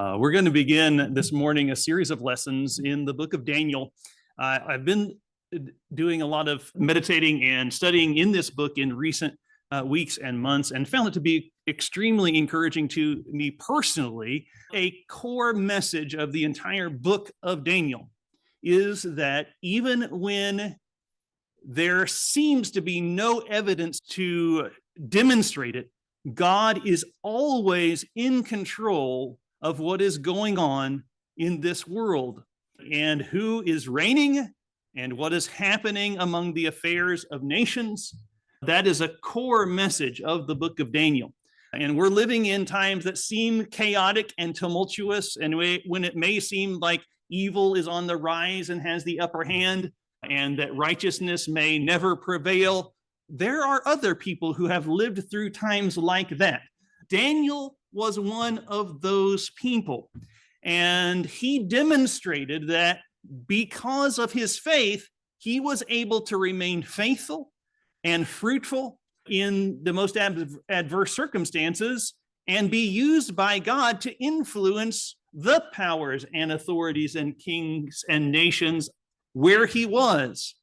We're going to begin this morning a series of lessons in the book of Daniel. I've been doing a lot of meditating and studying in this book in recent weeks and months, and found it to be extremely encouraging to me personally. A core message of the entire book of Daniel is that even when there seems to be no evidence to demonstrate it, God is always in control of what is going on in this world, and who is reigning and what is happening among the affairs of nations. That is a core message of the book of Daniel. And we're living in times that seem chaotic and tumultuous, and when it may seem like evil is on the rise and has the upper hand, and that righteousness may never prevail, there are other people who have lived through times like that. Daniel was one of those people, and he demonstrated that because of his faith, he was able to remain faithful and fruitful in the most adverse circumstances and be used by God to influence the powers and authorities and kings and nations where he was.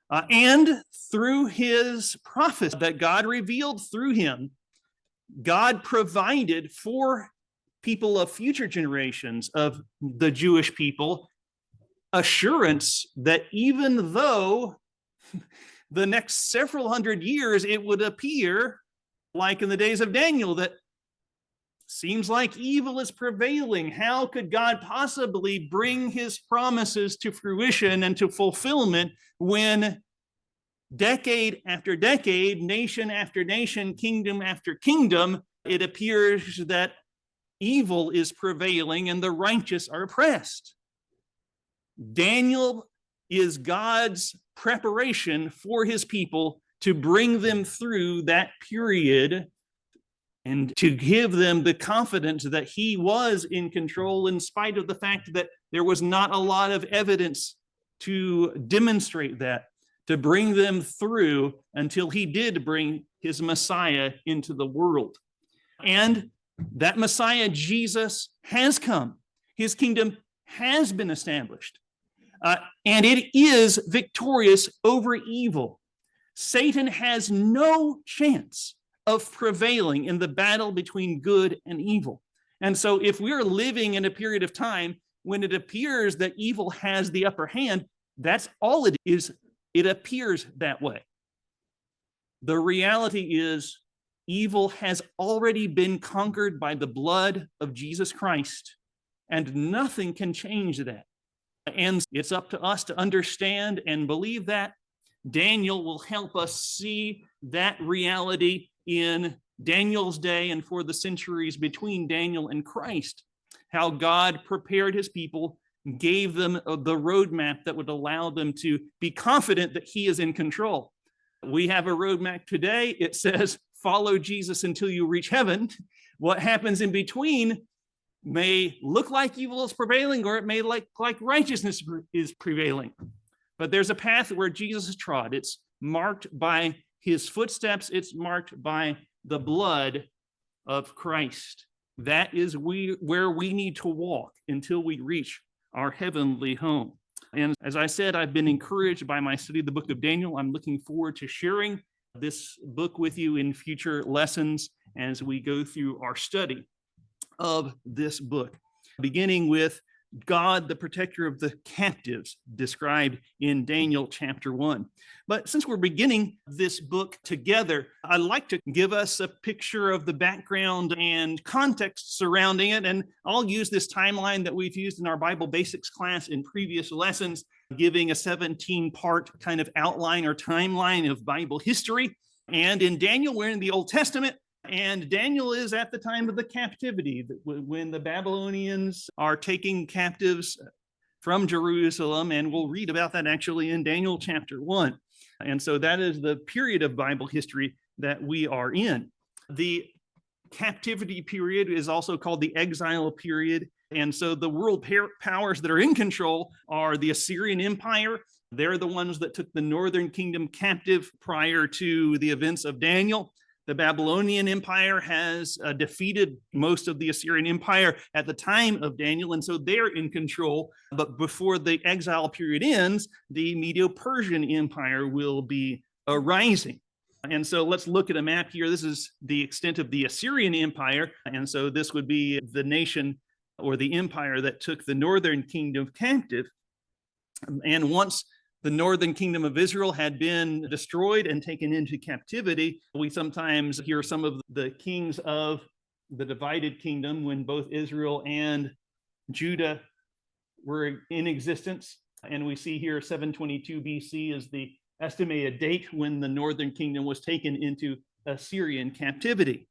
And through his prophets that God revealed through him, God provided for people of future generations of the Jewish people assurance that even though the next several hundred years it would appear like in the days of Daniel that seems like evil is prevailing, how could God possibly bring his promises to fruition and to fulfillment when decade after decade, nation after nation, kingdom after kingdom, it appears that evil is prevailing and the righteous are oppressed? Daniel is God's preparation for his people to bring them through that period and to give them the confidence that he was in control, in spite of the fact that there was not a lot of evidence to demonstrate that, to bring them through until he did bring his Messiah into the world. And that Messiah, Jesus, has come. His kingdom has been established. And it is victorious over evil. Satan has no chance of prevailing in the battle between good and evil. And so if we're living in a period of time when it appears that evil has the upper hand, that's all it is. It appears that way. The reality is evil has already been conquered by the blood of Jesus Christ, and nothing can change that. And it's up to us to understand and believe that. Daniel will help us see that reality in Daniel's day and for the centuries between Daniel and Christ, how God prepared his people, gave them the roadmap that would allow them to be confident that he is in control. We have a roadmap today. It says, follow Jesus until you reach heaven. What happens in between may look like evil is prevailing, or it may look like righteousness is prevailing. But there's a path where Jesus trod. It's marked by his footsteps. It's marked by the blood of Christ. That is where we need to walk until we reach our heavenly home. And as I said, I've been encouraged by my study of the book of Daniel. I'm looking forward to sharing this book with you in future lessons as we go through our study of this book, beginning with God, the protector of the captives, described in Daniel chapter 1. But since we're beginning this book together, I'd like to give us a picture of the background and context surrounding it. And I'll use this timeline that we've used in our Bible Basics class in previous lessons, giving a 17-part kind of outline or timeline of Bible history. And in Daniel, we're in the Old Testament. And Daniel is at the time of the captivity, when the Babylonians are taking captives from Jerusalem, and we'll read about that actually in Daniel chapter 1. And so that is the period of Bible history that we are in. The captivity period is also called the exile period. And so the world powers that are in control are the Assyrian Empire. They're the ones that took the northern kingdom captive prior to the events of Daniel. The Babylonian Empire has defeated most of the Assyrian Empire at the time of Daniel, and so they're in control. But before the exile period ends, the Medo-Persian Empire will be arising. And so let's look at a map here. This is the extent of the Assyrian Empire, and so this would be the nation or the empire that took the northern kingdom captive. And once the northern kingdom of Israel had been destroyed and taken into captivity, we sometimes hear some of the kings of the divided kingdom when both Israel and Judah were in existence. And we see here 722 BC is the estimated date when the northern kingdom was taken into Assyrian captivity.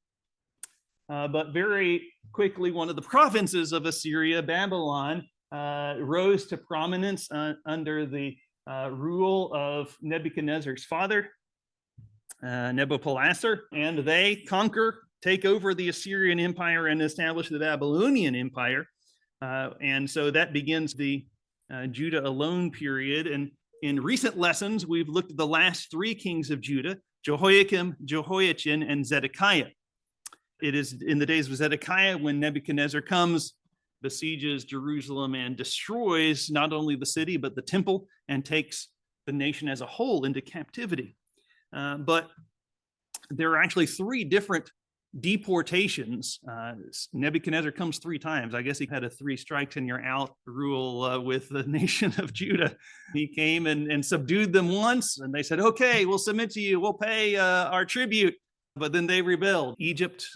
But very quickly, one of the provinces of Assyria, Babylon, rose to prominence under the rule of Nebuchadnezzar's father, Nabopolassar, and they conquer, take over the Assyrian Empire and establish the Babylonian Empire. And so that begins the Judah alone period. And in recent lessons, we've looked at the last three kings of Judah, Jehoiakim, Jehoiachin, and Zedekiah. It is in the days of Zedekiah when Nebuchadnezzar comes, besieges Jerusalem, and destroys not only the city, but the temple, and takes the nation as a whole into captivity. But there are actually three different deportations. Nebuchadnezzar comes three times. I guess he had a 3 strikes and you're out rule with the nation of Judah. He came and subdued them once, and they said, okay, we'll submit to you. We'll pay our tribute. But then they rebelled. Egypt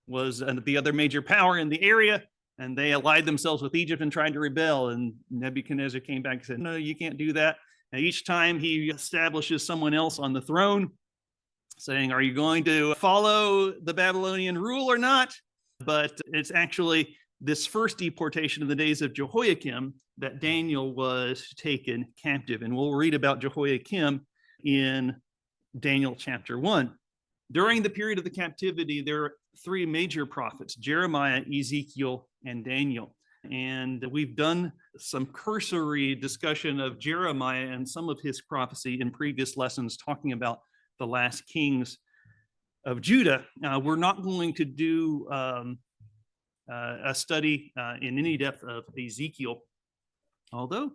was the other major power in the area, and they allied themselves with Egypt and tried to rebel. And Nebuchadnezzar came back and said, no, you can't do that. And each time he establishes someone else on the throne, saying, are you going to follow the Babylonian rule or not? But it's actually this first deportation in the days of Jehoiakim that Daniel was taken captive. And we'll read about Jehoiakim in Daniel chapter 1. During the period of the captivity, there are 3 major prophets, Jeremiah, Ezekiel, and Daniel. And we've done some cursory discussion of Jeremiah and some of his prophecy in previous lessons, talking about the last kings of Judah. We're not going to do a study in any depth of Ezekiel, although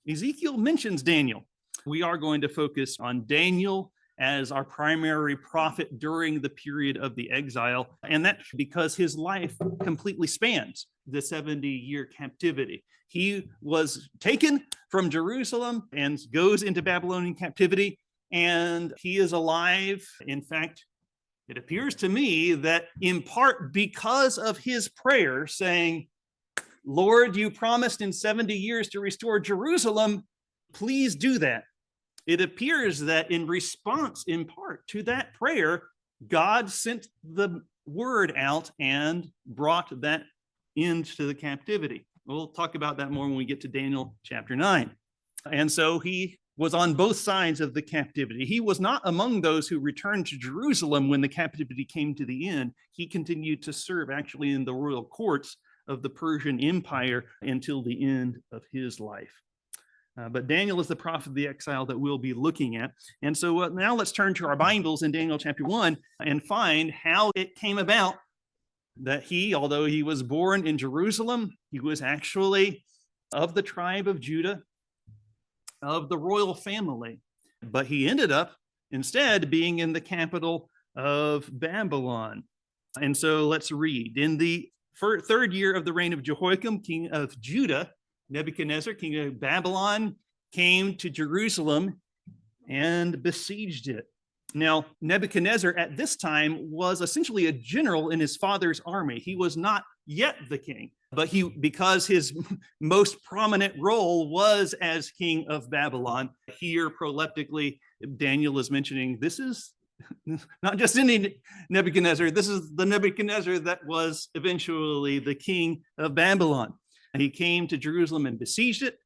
Ezekiel mentions Daniel. We are going to focus on Daniel as our primary prophet during the period of the exile, and that's because his life completely spans the 70-year captivity. He was taken from Jerusalem and goes into Babylonian captivity, and he is alive. In fact, it appears to me that in part because of his prayer saying, Lord, you promised in 70 years to restore Jerusalem, please do that. It appears that in response, in part to that prayer, God sent the word out and brought that into the captivity. We'll talk about that more when we get to Daniel chapter 9. And so he was on both sides of the captivity. He was not among those who returned to Jerusalem when the captivity came to the end. He continued to serve actually in the royal courts of the Persian Empire until the end of his life. But Daniel is the prophet of the exile that we'll be looking at. And so now let's turn to our Bibles in Daniel chapter 1 and find how it came about that he, although he was born in Jerusalem, he was actually of the tribe of Judah, of the royal family. But he ended up instead being in the capital of Babylon. And so let's read. In the third year of the reign of Jehoiakim, king of Judah, Nebuchadnezzar, king of Babylon, came to Jerusalem and besieged it. Now, Nebuchadnezzar at this time was essentially a general in his father's army. He was not yet the king, but because his most prominent role was as king of Babylon, here proleptically, Daniel is mentioning this is not just any Nebuchadnezzar, this is the Nebuchadnezzar that was eventually the king of Babylon. And he came to Jerusalem and besieged it,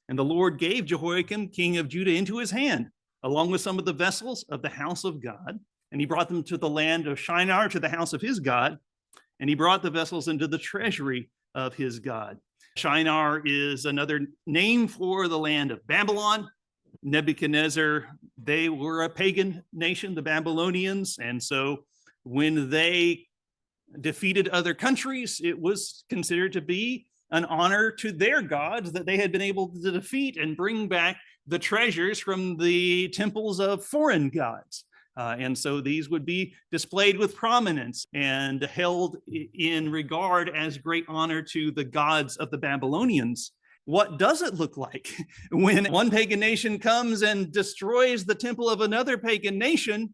and the Lord gave Jehoiakim, king of Judah, into his hand, along with some of the vessels of the house of God. And he brought them to the land of Shinar, to the house of his God, and he brought the vessels into the treasury of his God. Shinar is another name for the land of Babylon. Nebuchadnezzar, they were a pagan nation, the Babylonians, and so When they defeated other countries, it was considered to be an honor to their gods that they had been able to defeat and bring back the treasures from the temples of foreign gods. And so these would be displayed with prominence and held in regard as great honor to the gods of the Babylonians. What does it look like when one pagan nation comes and destroys the temple of another pagan nation?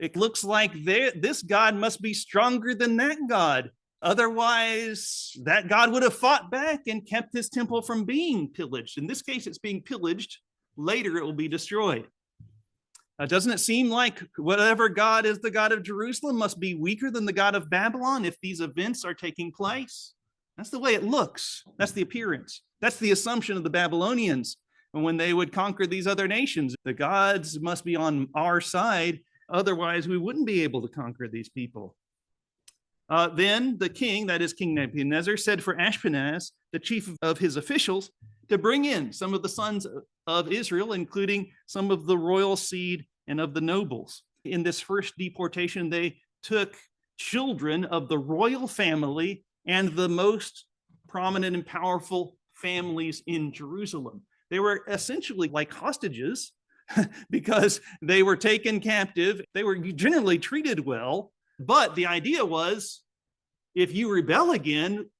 It looks like this god must be stronger than that god. Otherwise, that god would have fought back and kept his temple from being pillaged. In this case, it's being pillaged. Later, it will be destroyed. Doesn't it seem like whatever god is the god of Jerusalem must be weaker than the god of Babylon if these events are taking place? That's the way it looks. That's the appearance. That's the assumption of the Babylonians. And when they would conquer these other nations, the gods must be on our side. Otherwise, we wouldn't be able to conquer these people. Then the king, that is King Nebuchadnezzar, said for Ashpenaz, the chief of his officials, to bring in some of the sons of Israel, including some of the royal seed and of the nobles. In this first deportation, they took children of the royal family and the most prominent and powerful families in Jerusalem. They were essentially like hostages because they were taken captive. They were generally treated well, but the idea was if you rebel again,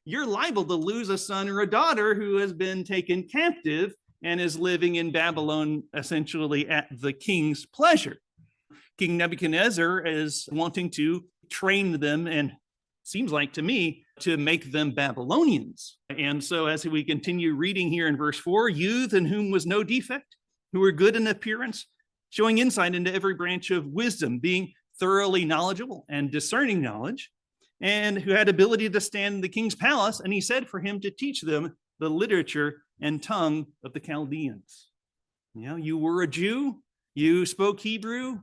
you're liable to lose a son or a daughter who has been taken captive and is living in Babylon essentially at the king's pleasure. King Nebuchadnezzar is wanting to train them, and seems like to me, to make them Babylonians. And so as we continue reading here in verse 4, youth in whom was no defect, who were good in appearance, showing insight into every branch of wisdom, being thoroughly knowledgeable and discerning knowledge, and who had ability to stand in the king's palace. And he said for him to teach them the literature and tongue of the Chaldeans. You know, you were a Jew, you spoke Hebrew,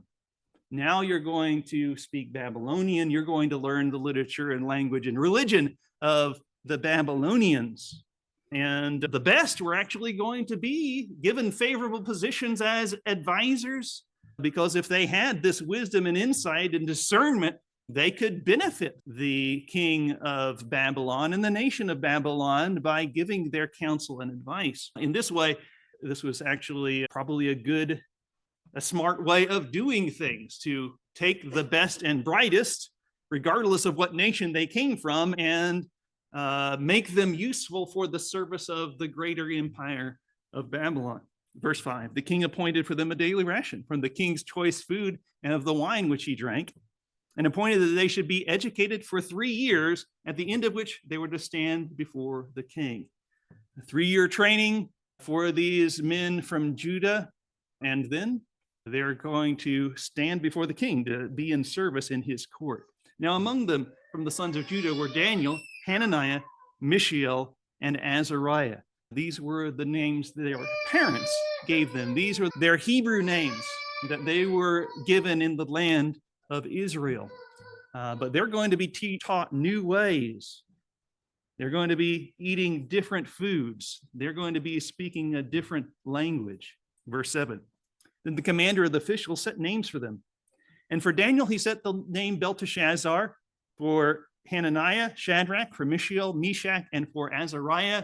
now you're going to speak Babylonian, you're going to learn the literature and language and religion of the Babylonians. And the best were actually going to be given favorable positions as advisors, because if they had this wisdom and insight and discernment, they could benefit the king of Babylon and the nation of Babylon by giving their counsel and advice. In this way, this was actually probably a smart way of doing things, to take the best and brightest, regardless of what nation they came from, and make them useful for the service of the greater empire of Babylon. Verse 5, the king appointed for them a daily ration from the king's choice food and of the wine which he drank, and appointed that they should be educated for 3 years, at the end of which they were to stand before the king. A 3-year training for these men from Judah, and then they're going to stand before the king to be in service in his court. Now, among them from the sons of Judah were Daniel, Hananiah, Mishael, and Azariah. These were the names their parents gave them. These were their Hebrew names that they were given in the land of Israel. But they're going to be taught new ways. They're going to be eating different foods. They're going to be speaking a different language. Verse 7. Then the commander of the officials set names for them. And for Daniel, he set the name Belteshazzar, for Hananiah, Shadrach, for Mishael, Meshach, and for Azariah,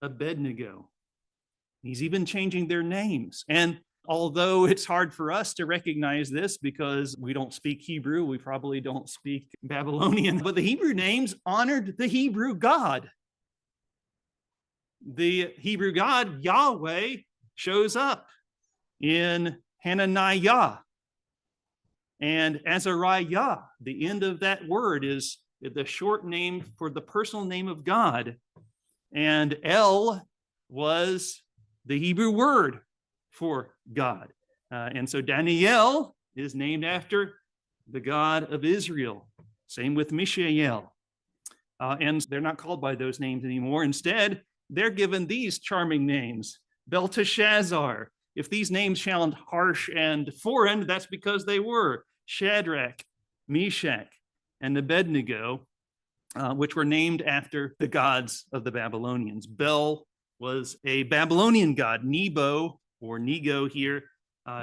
Abednego. He's even changing their names. And although it's hard for us to recognize this because we don't speak Hebrew, we probably don't speak Babylonian, but the Hebrew names honored the Hebrew God. The Hebrew God, Yahweh, shows up in Hananiah and Azariah. The end of that word is the short name for the personal name of God. And El was the Hebrew word for God. And so Daniel is named after the God of Israel. Same with Mishael. And they're not called by those names anymore. Instead, they're given these charming names. Belteshazzar. If these names sound harsh and foreign, that's because they were. Shadrach, Meshach, and Abednego, which were named after the gods of the Babylonians. Bel was a Babylonian god. Nebo, or Nego here,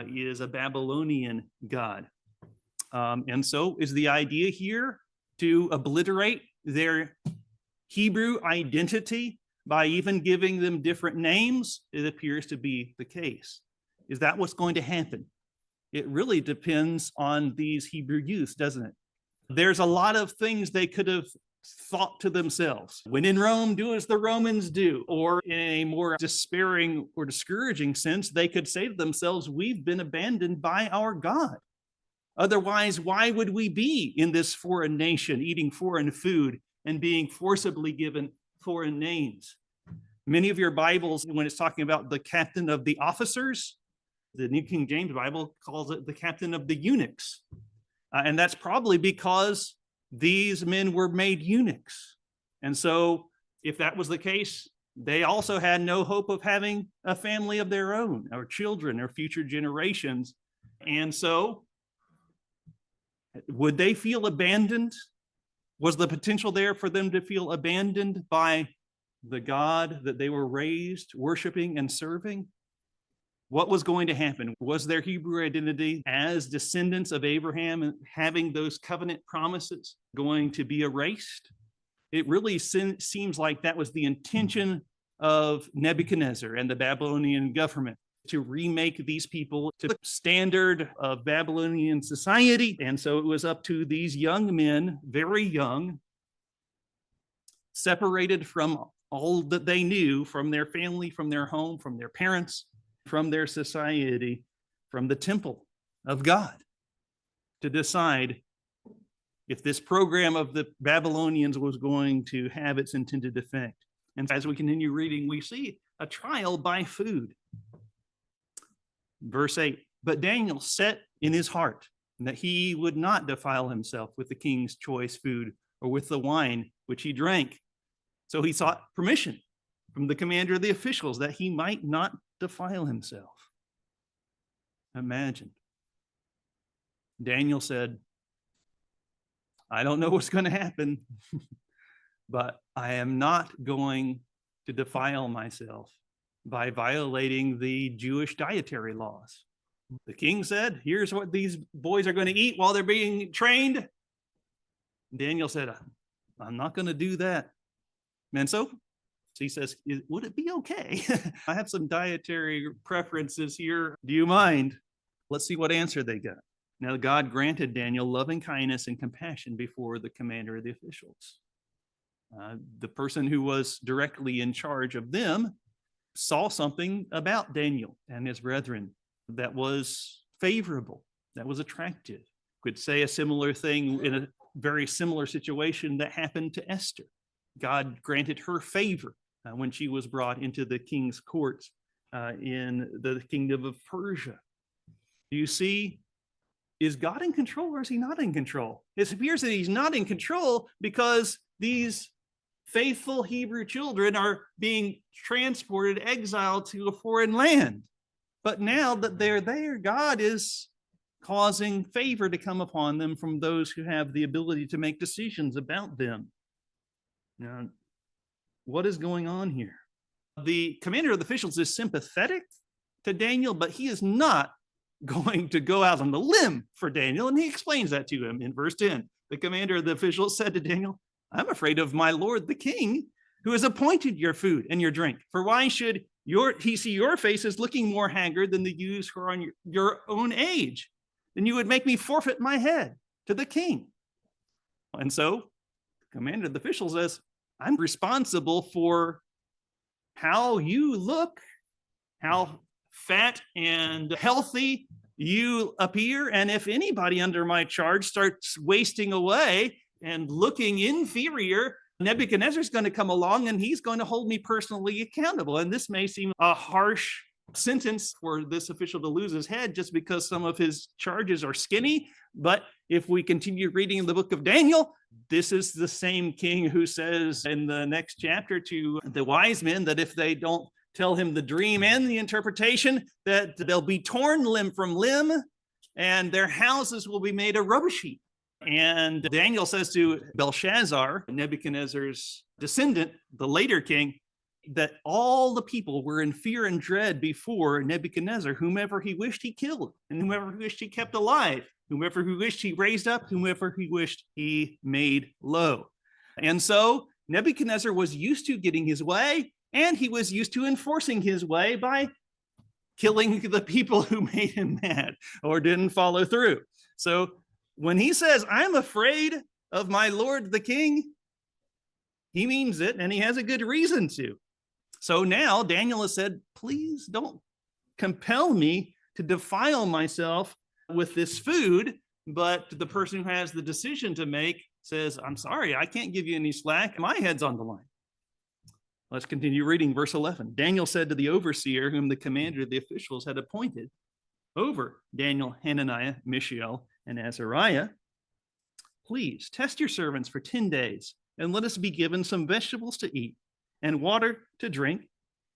is a Babylonian god. And so is the idea here to obliterate their Hebrew identity by even giving them different names? It appears to be the case. Is that what's going to happen? It really depends on these Hebrew youths, doesn't it? There's a lot of things they could have thought to themselves. When in Rome, do as the Romans do. Or in a more despairing or discouraging sense, they could say to themselves, we've been abandoned by our God. Otherwise, why would we be in this foreign nation, eating foreign food and being forcibly given foreign names? Many of your Bibles, when it's talking about the captain of the officers, the New King James Bible calls it the captain of the eunuchs. And that's probably because these men were made eunuchs. And so if that was the case, they also had no hope of having a family of their own, or children, or future generations. And so would they feel abandoned? Was the potential there for them to feel abandoned by the God that they were raised worshiping and serving? What was going to happen? Was their Hebrew identity as descendants of Abraham and having those covenant promises going to be erased? It really seems like that was the intention of Nebuchadnezzar and the Babylonian government, to remake these people to the standard of Babylonian society. And so it was up to these young men, very young, separated from all that they knew, from their family, from their home, from their parents, from their society, from the temple of God, to decide if this program of the Babylonians was going to have its intended effect. And as we continue reading, we see a trial by food. Verse 8, but Daniel set in his heart that he would not defile himself with the king's choice food or with the wine which he drank. So he sought permission from the commander of the officials that he might not defile himself. Imagine. Daniel said, I don't know what's going to happen, but I am not going to defile myself by violating the Jewish dietary laws. The king said, here's what these boys are going to eat while they're being trained. Daniel said, I'm not going to do that. And so he says, would it be okay? I have some dietary preferences here. Do you mind? Let's see what answer they got. Now, God granted Daniel loving kindness and compassion before the commander of the officials. The person who was directly in charge of them saw something about Daniel and his brethren that was favorable, that was attractive. Could say a similar thing in a very similar situation that happened to Esther. God granted her favor when she was brought into the king's courts in the kingdom of Persia. Do you see? Is God in control or is he not in control? It appears that he's not in control because these faithful Hebrew children are being transported, exiled to a foreign land. But now that they're there, God is causing favor to come upon them from those who have the ability to make decisions about them. Now, what is going on here? The commander of the officials is sympathetic to Daniel, but he is not going to go out on the limb for Daniel, and he explains that to him in verse 10. The commander of the officials said to Daniel, I'm afraid of my lord the king, who has appointed your food and your drink. For why should he see your faces looking more haggard than the youths who are on your own age? Then you would make me forfeit my head to the king. And so the commander of the officials says, I'm responsible for how you look, how fat and healthy you appear. And if anybody under my charge starts wasting away and looking inferior, Nebuchadnezzar is going to come along and he's going to hold me personally accountable. And this may seem a harsh sentence for this official to lose his head just because some of his charges are skinny. But if we continue reading in the book of Daniel, this is the same king who says in the next chapter to the wise men that if they don't tell him the dream and the interpretation, that they'll be torn limb from limb and their houses will be made a rubbish heap. And Daniel says to Belshazzar, Nebuchadnezzar's descendant, the later king, that all the people were in fear and dread before Nebuchadnezzar, whomever he wished he killed, and whomever he wished he kept alive, whomever he wished he raised up, whomever he wished he made low. And so Nebuchadnezzar was used to getting his way, and he was used to enforcing his way by killing the people who made him mad or didn't follow through. So when he says, I'm afraid of my Lord the king, he means it, and he has a good reason to. So now Daniel has said, please don't compel me to defile myself with this food. But the person who has the decision to make says, I'm sorry, I can't give you any slack. My head's on the line. Let's continue reading verse 11. Daniel said to the overseer, whom the commander of the officials had appointed over Daniel, Hananiah, Mishael, and Azariah, please test your servants for 10 days, and let us be given some vegetables to eat and water to drink,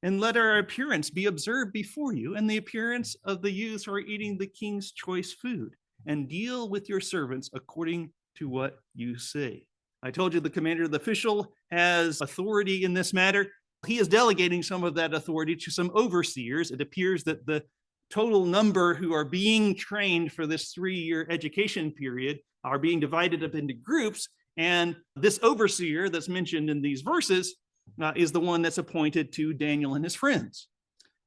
and let our appearance be observed before you, and the appearance of the youths who are eating the king's choice food, and deal with your servants according to what you say. I told you the commander of the official has authority in this matter. He is delegating some of that authority to some overseers. It appears that the total number who are being trained for this 3-year education period are being divided up into groups. And this overseer that's mentioned in these verses is the one that's appointed to Daniel and his friends.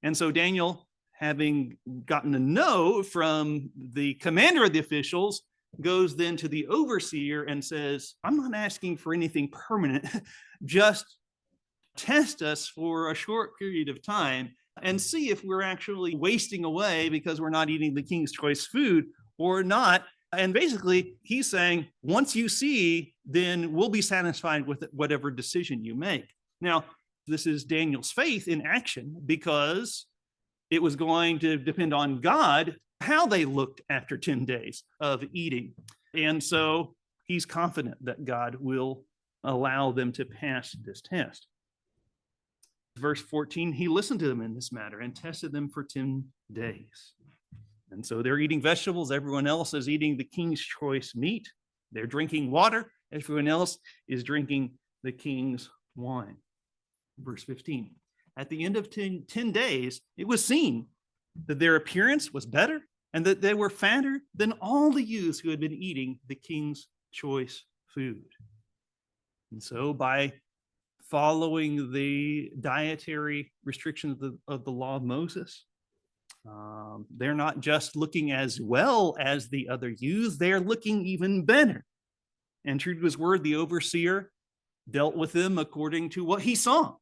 And so Daniel, having gotten a no from the commander of the officials, goes then to the overseer and says, I'm not asking for anything permanent. Just test us for a short period of time and see if we're actually wasting away because we're not eating the king's choice food or not. And basically, he's saying, once you see, then we'll be satisfied with whatever decision you make. Now, this is Daniel's faith in action, because it was going to depend on God how they looked after 10 days of eating. And so he's confident that God will allow them to pass this test. Verse 14, he listened to them in this matter and tested them for 10 days. And so they're eating vegetables. Everyone else is eating the king's choice meat. They're drinking water. Everyone else is drinking the king's wine. Verse 15, at the end of 10 days, it was seen that their appearance was better and that they were fatter than all the youths who had been eating the king's choice food. And so by following the dietary restrictions of the law of Moses, they're not just looking as well as the other youths, they're looking even better. And true to his word, the overseer dealt with them according to what he saw.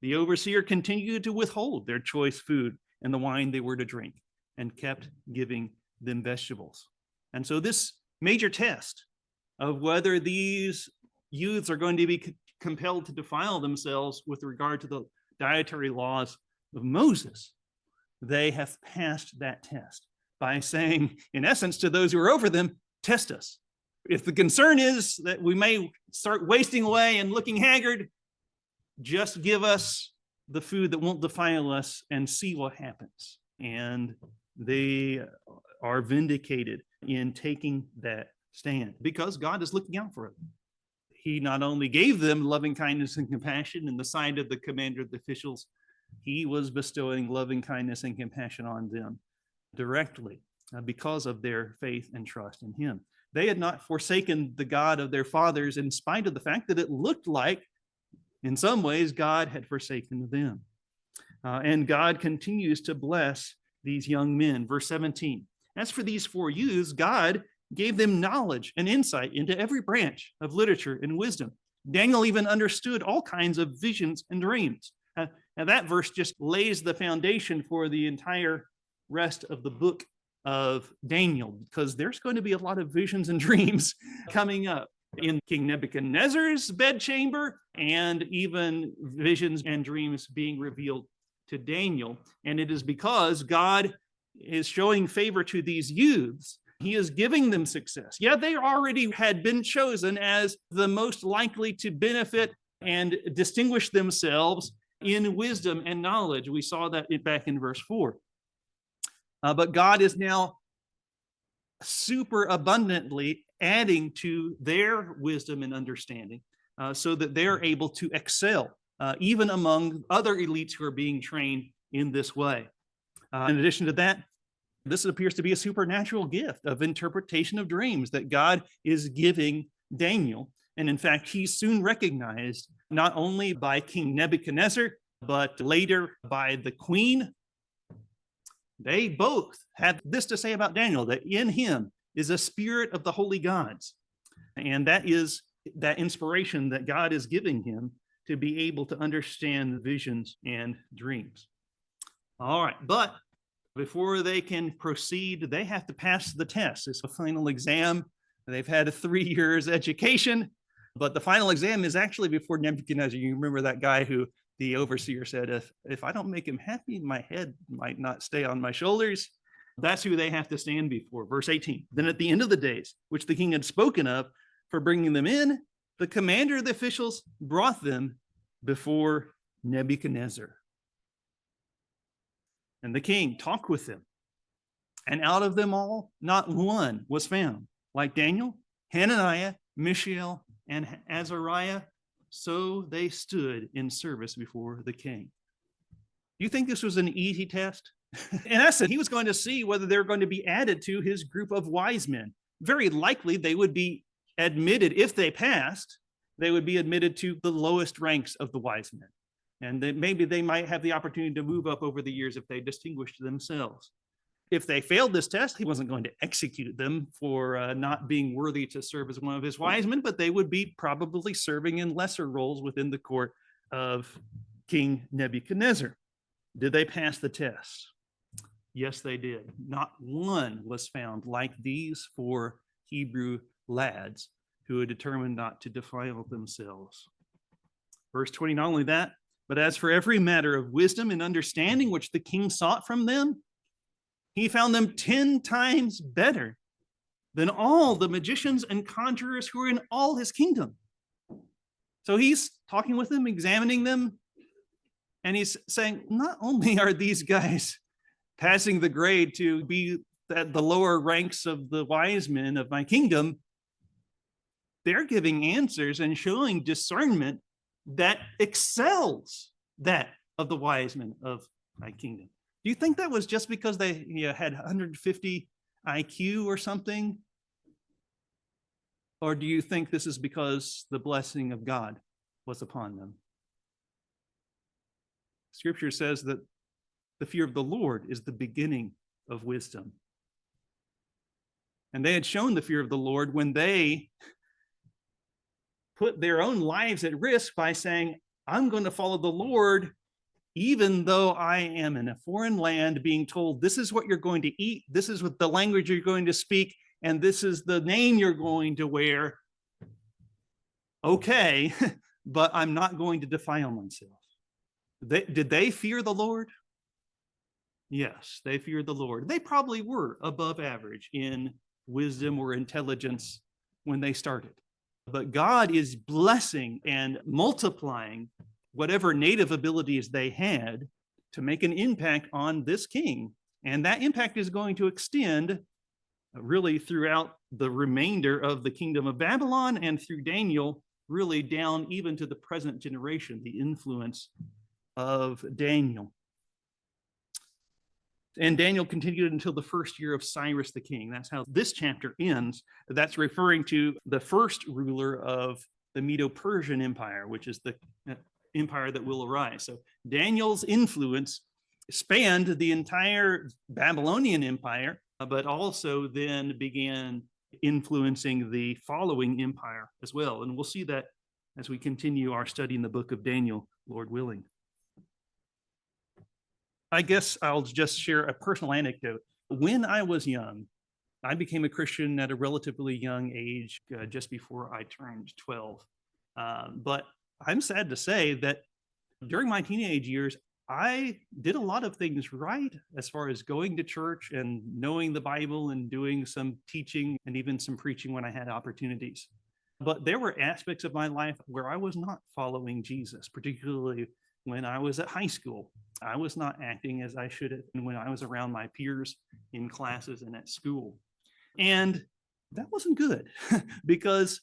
The overseer continued to withhold their choice food and the wine they were to drink, and kept giving them vegetables. And so this major test of whether these youths are going to be compelled to defile themselves with regard to the dietary laws of Moses, they have passed that test by saying, in essence, to those who are over them, test us. If the concern is that we may start wasting away and looking haggard, just give us the food that won't defile us and see what happens. And they are vindicated in taking that stand because God is looking out for them. He not only gave them loving kindness and compassion in the sight of the commander of the officials, he was bestowing loving kindness and compassion on them directly because of their faith and trust in him. They had not forsaken the God of their fathers in spite of the fact that it looked like, in some ways, God had forsaken them. And God continues to bless these young men. Verse 17, as for these 4 youths, God gave them knowledge and insight into every branch of literature and wisdom. Daniel even understood all kinds of visions and dreams. Now that verse just lays the foundation for the entire rest of the book of Daniel, because there's going to be a lot of visions and dreams coming up in King Nebuchadnezzar's bedchamber, and even visions and dreams being revealed to Daniel. And it is because God is showing favor to these youths. He is giving them success. Yeah, they already had been chosen as the most likely to benefit and distinguish themselves in wisdom and knowledge. We saw that back in verse 4. But God is now super abundantly adding to their wisdom and understanding so that they're able to excel even among other elites who are being trained in this way. In addition to that, this appears to be a supernatural gift of interpretation of dreams that God is giving Daniel. And in fact, he's soon recognized not only by King Nebuchadnezzar, but later by the queen. They both had this to say about Daniel, that in him is a spirit of the holy gods. And that is that inspiration that God is giving him to be able to understand visions and dreams. All right, but before they can proceed, they have to pass the test. It's a final exam. They've had a 3 years education, but the final exam is actually before Nebuchadnezzar. You remember that guy who the overseer said, if I don't make him happy, my head might not stay on my shoulders. That's who they have to stand before. Verse 18, then at the end of the days, which the king had spoken of for bringing them in, the commander of the officials brought them before Nebuchadnezzar. And the king talked with them. And out of them all, not one was found like Daniel, Hananiah, Mishael, and Azariah. So they stood in service before the king. Do you think this was an easy test? In essence, he was going to see whether they were going to be added to his group of wise men. Very likely they would be admitted, if they passed, they would be admitted to the lowest ranks of the wise men. And maybe they might have the opportunity to move up over the years if they distinguished themselves. If they failed this test, he wasn't going to execute them for not being worthy to serve as one of his wise men, but they would be probably serving in lesser roles within the court of King Nebuchadnezzar. Did they pass the test? Yes, they did. Not one was found like these 4 Hebrew lads who had determined not to defile themselves. Verse 20, not only that, but as for every matter of wisdom and understanding which the king sought from them, he found them 10 times better than all the magicians and conjurers who were in all his kingdom. So he's talking with them, examining them, and he's saying, not only are these guys passing the grade to be at the lower ranks of the wise men of my kingdom, they're giving answers and showing discernment that excels that of the wise men of my kingdom. Do you think that was just because they had 150 IQ or something? Or do you think this is because the blessing of God was upon them? Scripture says that the fear of the Lord is the beginning of wisdom. And they had shown the fear of the Lord when they put their own lives at risk by saying, I'm going to follow the Lord, even though I am in a foreign land being told, this is what you're going to eat, this is what the language you're going to speak, and this is the name you're going to wear. Okay, but I'm not going to defile myself. Did they fear the Lord? Yes, they feared the Lord. They probably were above average in wisdom or intelligence when they started. But God is blessing and multiplying whatever native abilities they had to make an impact on this king. And that impact is going to extend really throughout the remainder of the kingdom of Babylon and through Daniel, really down even to the present generation, the influence of Daniel. And Daniel continued until the first year of Cyrus the king. That's how this chapter ends. That's referring to the first ruler of the Medo-Persian Empire, which is the empire that will arise. So Daniel's influence spanned the entire Babylonian Empire, but also then began influencing the following empire as well. And we'll see that as we continue our study in the book of Daniel, Lord willing. I guess I'll just share a personal anecdote. When I was young, I became a Christian at a relatively young age, just before I turned 12. But I'm sad to say that during my teenage years, I did a lot of things right as far as going to church and knowing the Bible and doing some teaching and even some preaching when I had opportunities. But there were aspects of my life where I was not following Jesus, particularly when I was at high school. I was not acting as I should have when I was around my peers in classes and at school. And that wasn't good because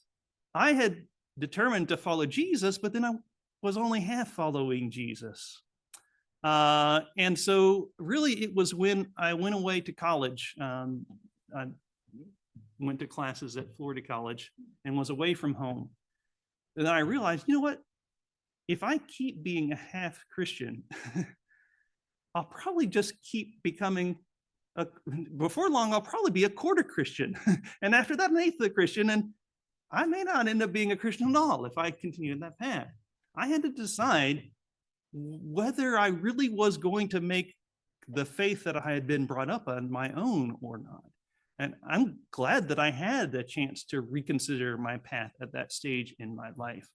I had determined to follow Jesus, but then I was only half following Jesus. And so really it was when I went away to college. I went to classes at Florida College and was away from home. And then I realized, you know what? If I keep being a half Christian, I'll probably just keep becoming before long, I'll probably be a quarter Christian. And after that, an eighth of Christian. And I may not end up being a Christian at all if I continue in that path. I had to decide whether I really was going to make the faith that I had been brought up on my own or not. And I'm glad that I had the chance to reconsider my path at that stage in my life,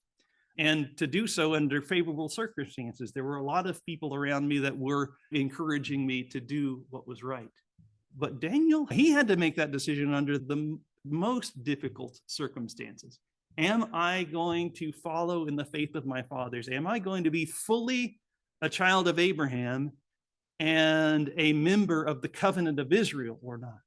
and to do so under favorable circumstances. There were a lot of people around me that were encouraging me to do what was right. But Daniel, he had to make that decision under the most difficult circumstances. Am I going to follow in the faith of my fathers? Am I going to be fully a child of Abraham and a member of the covenant of Israel or not?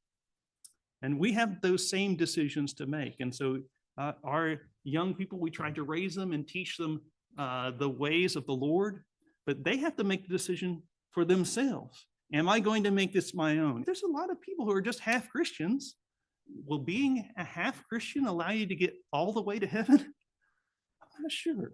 And we have those same decisions to make. And so our young people, we try to raise them and teach them the ways of the Lord, but they have to make the decision for themselves. Am I going to make this my own? There's a lot of people who are just half Christians. Will being a half Christian allow you to get all the way to heaven? I'm not sure.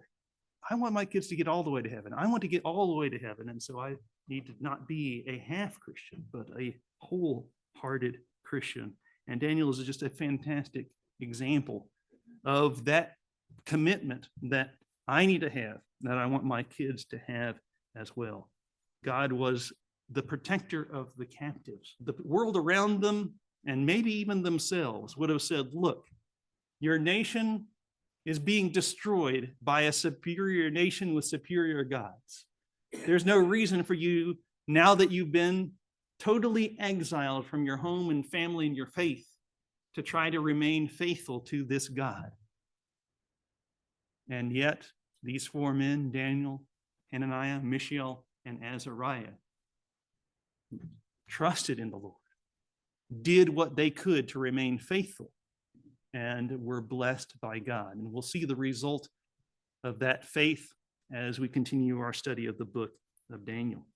I want my kids to get all the way to heaven. I want to get all the way to heaven. And so I need to not be a half Christian, but a wholehearted Christian. And Daniel is just a fantastic example of that commitment that I need to have, that I want my kids to have as well. God was the protector of the captives. The world around them, and maybe even themselves, would have said, look, your nation is being destroyed by a superior nation with superior gods. There's no reason for you, now that you've been totally exiled from your home and family and your faith, to try to remain faithful to this God. And yet, these four men, Daniel, Hananiah, Mishael, and Azariah, trusted in the Lord, did what they could to remain faithful, and were blessed by God. And we'll see the result of that faith as we continue our study of the book of Daniel.